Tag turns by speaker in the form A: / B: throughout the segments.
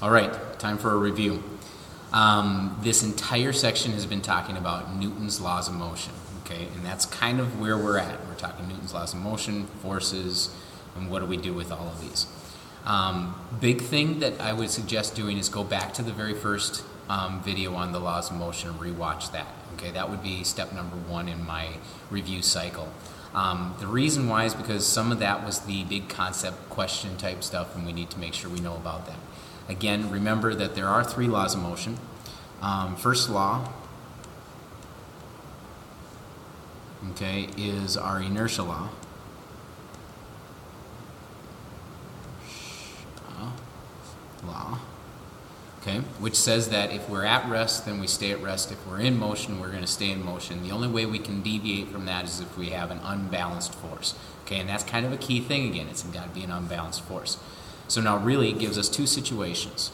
A: All right, time for a review. This entire section has been talking about Newton's laws of motion, okay? And that's kind of where we're at. We're talking Newton's laws of motion, forces, and what do we do with all of these. Big thing that I would suggest doing is go back to the very first video on the laws of motion and rewatch that. Okay, that would be step number 1 in my review cycle. The reason why is because some of that was the big concept question type stuff, and we need to make sure we know about that. Again, remember that there are 3 laws of motion. First law, okay, is our inertia law. Okay, which says that if we're at rest, then we stay at rest. If we're in motion, we're going to stay in motion. The only way we can deviate from that is if we have an unbalanced force. Okay, and that's kind of a key thing again. It's got to be an unbalanced force. So now really it gives us 2 situations.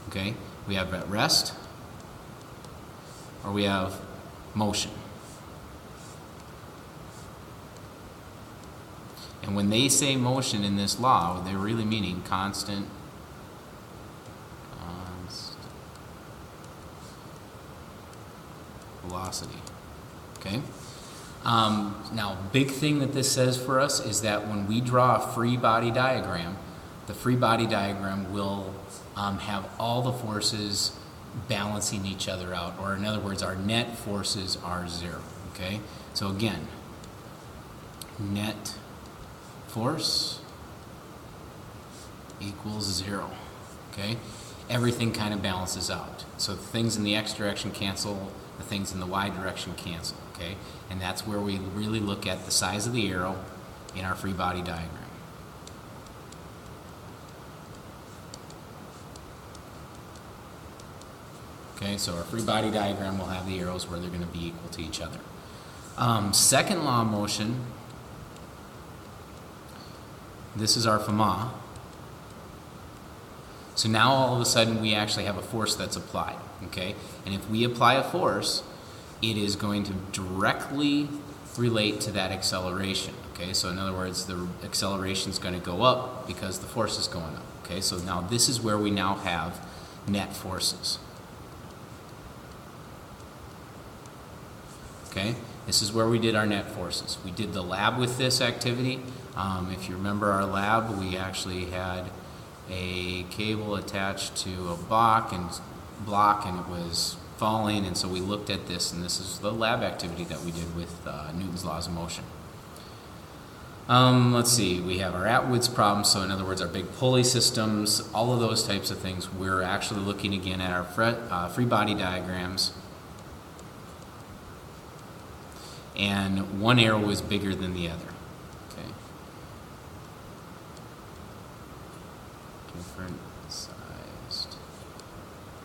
A: Okay, we have at rest or we have motion. And when they say motion in this law, they're really meaning constant velocity. Okay. Now, big thing that this says for us is that when we draw a free body diagram, the free body diagram will have all the forces balancing each other out, or in other words, our net forces are 0. Okay. So again, net force equals 0. Okay. Everything kind of balances out. So things in the x direction cancel, the things in the y direction cancel, okay? And that's where we really look at the size of the arrow in our free body diagram. Okay, so our free body diagram will have the arrows where they're going to be equal to each other. Second law of motion, this is our Fermat. So now all of a sudden we actually have a force that's applied, okay? And if we apply a force, it is going to directly relate to that acceleration, okay? So in other words, the acceleration is going to go up because the force is going up, okay? So now this is where we now have net forces. Okay? This is where we did our net forces. We did the lab with this activity. If you remember our lab, we actually had a cable attached to a block and it was falling, and so we looked at this, and this is the lab activity that we did with Newton's laws of motion. Let's see, we have our Atwood's problem, so in other words our big pulley systems, all of those types of things. We're actually looking again at our free body diagrams, and one arrow is bigger than the other. Different sized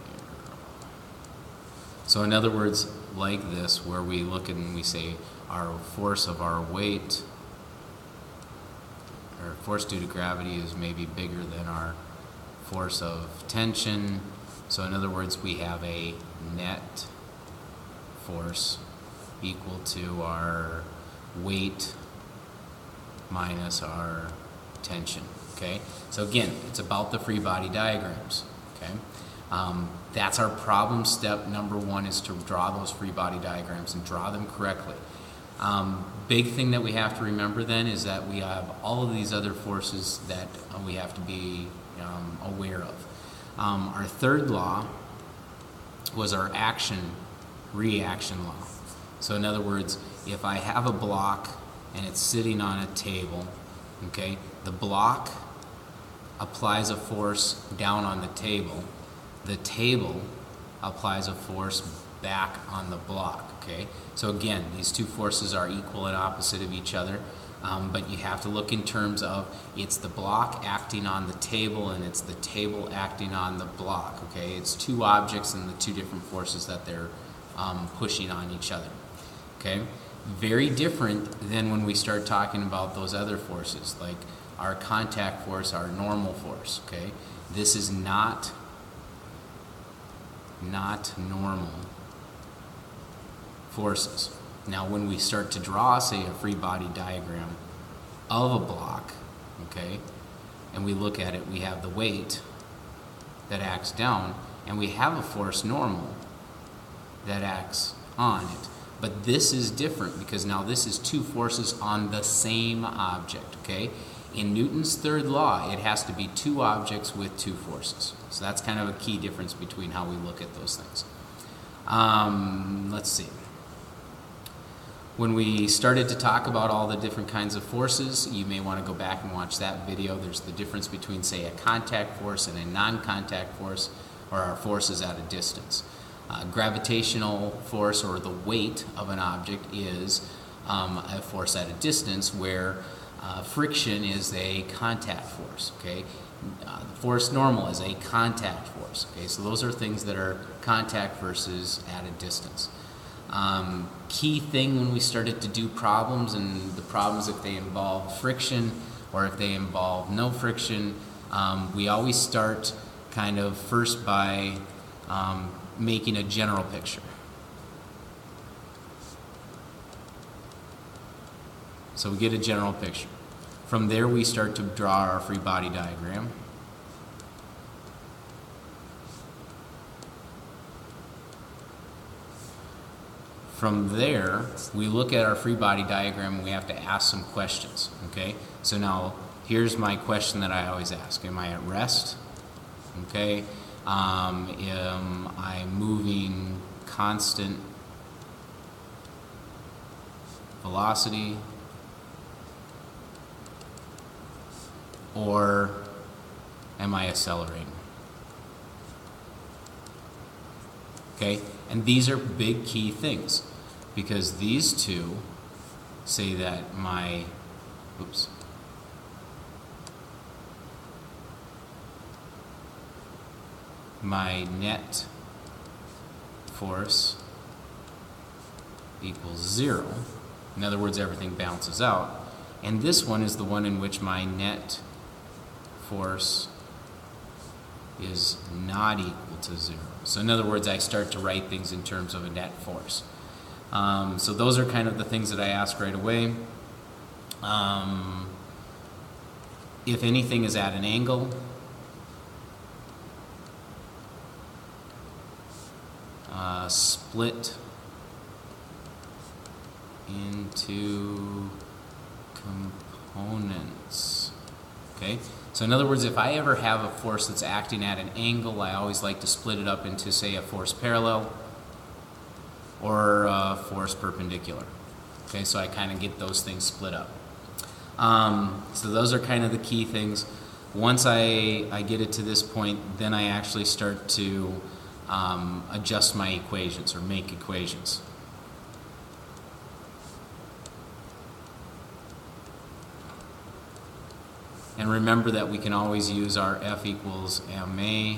A: arrow. So in other words, like this, where we look and we say our force of our weight, or force due to gravity, is maybe bigger than our force of tension. So in other words, we have a net force equal to our weight minus our tension. Okay, so again, it's about the free body diagrams. Okay, that's our problem step number 1, is to draw those free body diagrams and draw them correctly. Big thing that we have to remember then is that we have all of these other forces that we have to be aware of. Our third law was our action-reaction law. So in other words, if I have a block and it's sitting on a table, okay, the block applies a force down on the table applies a force back on the block, okay? So again, these 2 forces are equal and opposite of each other, but you have to look in terms of it's the block acting on the table and it's the table acting on the block, okay? It's 2 objects and the 2 different forces that they're pushing on each other, okay? Very different than when we start talking about those other forces, like our contact force, our normal force, okay? This is not normal forces. Now, when we start to draw, say, a free body diagram of a block, okay, and we look at it, we have the weight that acts down, and we have a force normal that acts on it. But this is different because now this is two forces on the same object, okay? In Newton's third law, it has to be two objects with two forces. So that's kind of a key difference between how we look at those things. Let's see. When we started to talk about all the different kinds of forces, you may want to go back and watch that video. There's the difference between, say, a contact force and a non-contact force, or our forces at a distance. Gravitational force, or the weight of an object, is a force at a distance, where friction is a contact force, okay? The force normal is a contact force, okay? So those are things that are contact versus at a distance. Key thing when we started to do problems, and the problems if they involve friction or if they involve no friction, we always start kind of first by making a general picture. So we get a general picture. From there we start to draw our free body diagram. From there, we look at our free body diagram and we have to ask some questions, okay? So now, here's my question that I always ask. Am I at rest? Okay. Am I moving constant velocity? Or am I accelerating? Okay, and these are big key things, because these two say that my net force equals 0. In other words, everything balances out. And this one is the one in which my net force is not equal to 0. So in other words, I start to write things in terms of a net force. So those are kind of the things that I ask right away. If anything is at an angle, split into components. Okay? So in other words, if I ever have a force that's acting at an angle, I always like to split it up into, say, a force parallel or a force perpendicular. Okay, so I kind of get those things split up. So those are kind of the key things. Once I get it to this point, then I actually start to adjust my equations or make equations. And remember that we can always use our F equals ma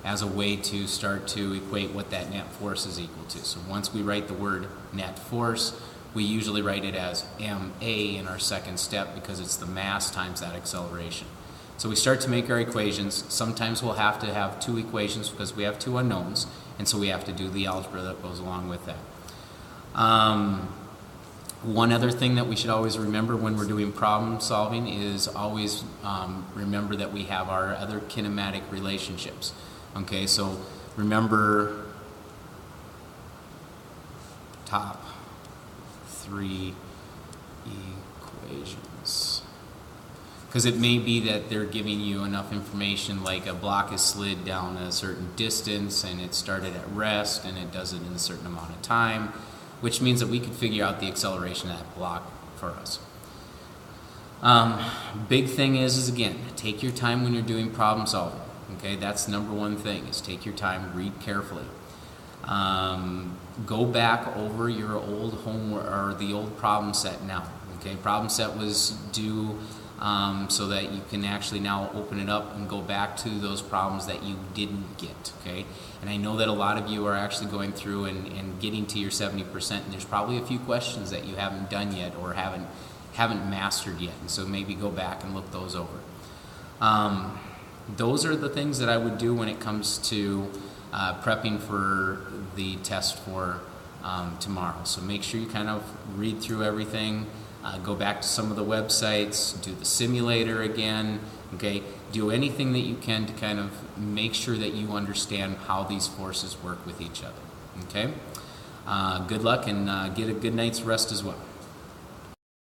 A: as a way to start to equate what that net force is equal to. So once we write the word net force, we usually write it as ma in our second step, because it's the mass times that acceleration. So we start to make our equations. Sometimes we'll have to have two equations because we have two unknowns, and so we have to do the algebra that goes along with that. One other thing that we should always remember when we're doing problem solving is always remember that we have our other kinematic relationships. Okay, so remember top three equations. Because it may be that they're giving you enough information, like a block is slid down a certain distance and it started at rest and it does it in a certain amount of time, which means that we can figure out the acceleration of that block for us. Big thing is again, take your time when you're doing problem solving. Okay, that's number one thing, is take your time, read carefully. Go back over your old homework or the old problem set now. Okay, problem set was due so that you can actually now open it up and go back to those problems that you didn't get. Okay, and I know that a lot of you are actually going through and getting to your 70%, and there's probably a few questions that you haven't done yet or haven't mastered yet, and so maybe go back and look those over. Those are the things that I would do when it comes to prepping for the test for tomorrow. So make sure you kind of read through everything, go back to some of the websites, do the simulator again, Okay, do anything that you can to kind of make sure that you understand how these forces work with each other. Okay, good luck and get a good night's rest as well.